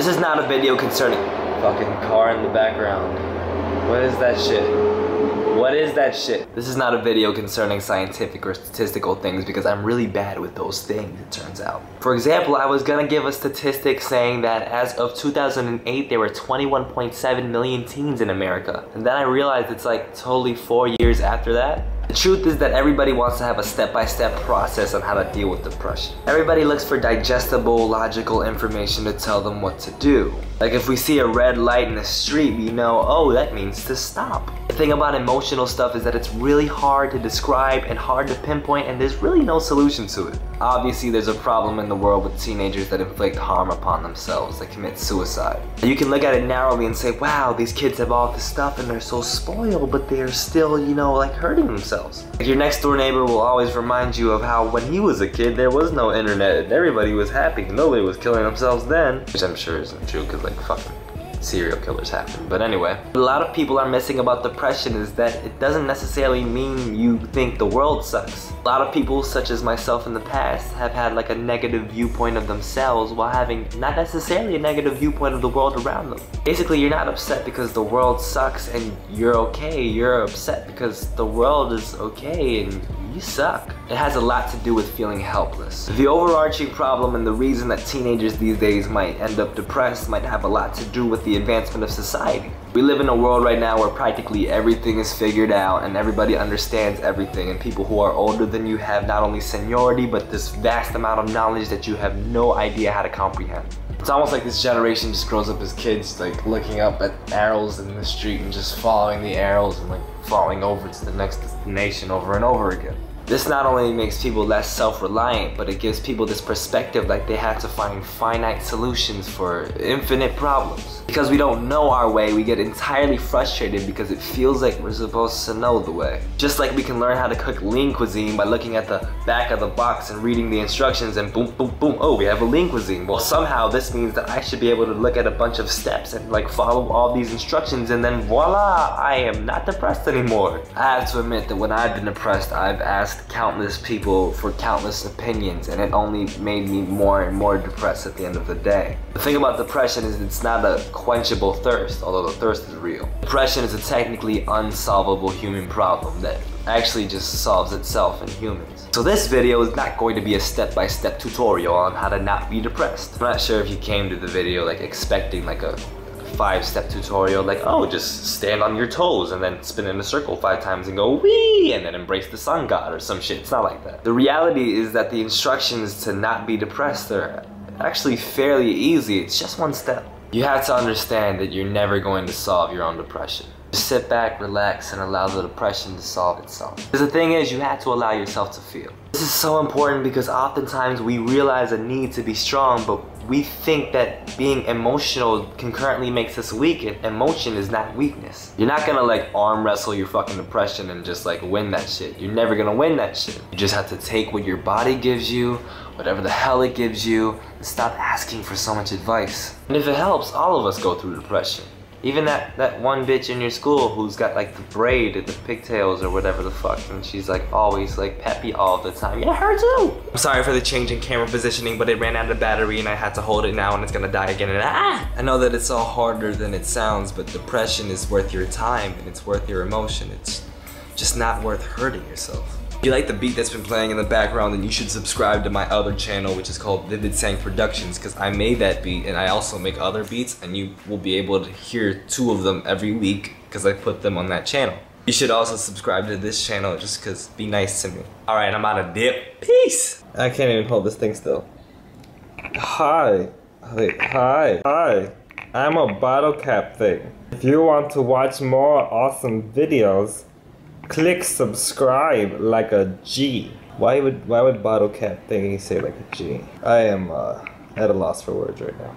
This is not a video concerning fucking car in the background. What is that shit? What is that shit? This is not a video concerning scientific or statistical things because I'm really bad with those things, it turns out. For example, I was gonna give a statistic saying that as of 2008, there were 21.7 million teens in America. And then I realized it's like totally 4 years after that. The truth is that everybody wants to have a step-by-step process on how to deal with depression. Everybody looks for digestible, logical information to tell them what to do. Like if we see a red light in the street, we know, oh, that means to stop. The thing about emotional stuff is that it's really hard to describe and hard to pinpoint, and there's really no solution to it. Obviously, there's a problem in the world with teenagers that inflict harm upon themselves, that commit suicide. You can look at it narrowly and say, wow, these kids have all this stuff and they're so spoiled, but they're still, you know, like hurting themselves. Like your next door neighbor will always remind you of how when he was a kid, there was no internet and everybody was happy. Nobody was killing themselves then. Which I'm sure isn't true because like fucking serial killers happen. But anyway, what a lot of people are missing about depression is that it doesn't necessarily mean you think the world sucks. A lot of people, such as myself in the past, have had like a negative viewpoint of themselves while having not necessarily a negative viewpoint of the world around them. Basically, you're not upset because the world sucks and you're okay. You're upset because the world is okay and you suck. It has a lot to do with feeling helpless. The overarching problem and the reason that teenagers these days might end up depressed might have a lot to do with the advancement of society. We live in a world right now where practically everything is figured out and everybody understands everything, and people who are older than you have not only seniority but this vast amount of knowledge that you have no idea how to comprehend. It's almost like this generation just grows up as kids like looking up at arrows in the street and just following the arrows and like falling over to the next destination over and over again. This not only makes people less self-reliant, but it gives people this perspective like they have to find finite solutions for infinite problems. Because we don't know our way, we get entirely frustrated because it feels like we're supposed to know the way. Just like we can learn how to cook lean cuisine by looking at the back of the box and reading the instructions and boom, boom, boom, oh, we have a lean cuisine. Well, somehow this means that I should be able to look at a bunch of steps and like follow all these instructions and then voila, I am not depressed anymore. I have to admit that when I've been depressed, I've asked countless people for countless opinions, and it only made me more and more depressed at the end of the day. The thing about depression is it's not a quenchable thirst, although the thirst is real. Depression is a technically unsolvable human problem that actually just solves itself in humans. So this video is not going to be a step-by-step tutorial on how to not be depressed. I'm not sure if you came to the video like expecting like a 5-step tutorial, like, oh, just stand on your toes and then spin in a circle 5 times and go wee and then embrace the sun god or some shit. It's not like that. The reality is that the instructions to not be depressed are actually fairly easy. It's just 1 step. You have to understand that you're never going to solve your own depression. Just sit back, relax, and allow the depression to solve itself. Because the thing is, you have to allow yourself to feel. This is so important because oftentimes we realize a need to be strong, but we think that being emotional concurrently makes us weak, and emotion is not weakness. You're not gonna like arm wrestle your fucking depression and just like win that shit. You're never gonna win that shit. You just have to take what your body gives you, whatever the hell it gives you, and stop asking for so much advice. And if it helps, all of us go through depression. Even that one bitch in your school who's got like the braid and the pigtails or whatever the fuck, and she's like always like peppy all the time. Yeah, her too. I'm sorry for the change in camera positioning, but it ran out of battery and I had to hold it now and it's gonna die again and I know that it's all harder than it sounds, but depression is worth your time and it's worth your emotion. It's just not worth hurting yourself. If you like the beat that's been playing in the background, then you should subscribe to my other channel, which is called vividsangproductions, because I made that beat and I also make other beats, and you will be able to hear 2 of them every week because I put them on that channel. You should also subscribe to this channel just because be nice to me. Alright, I'm out of dip. Peace! I can't even hold this thing still. Hi. Hi. I'm a bottle cap thing. If you want to watch more awesome videos, click subscribe like a G. Why would bottle cap thingy say like a G? I am at a loss for words right now.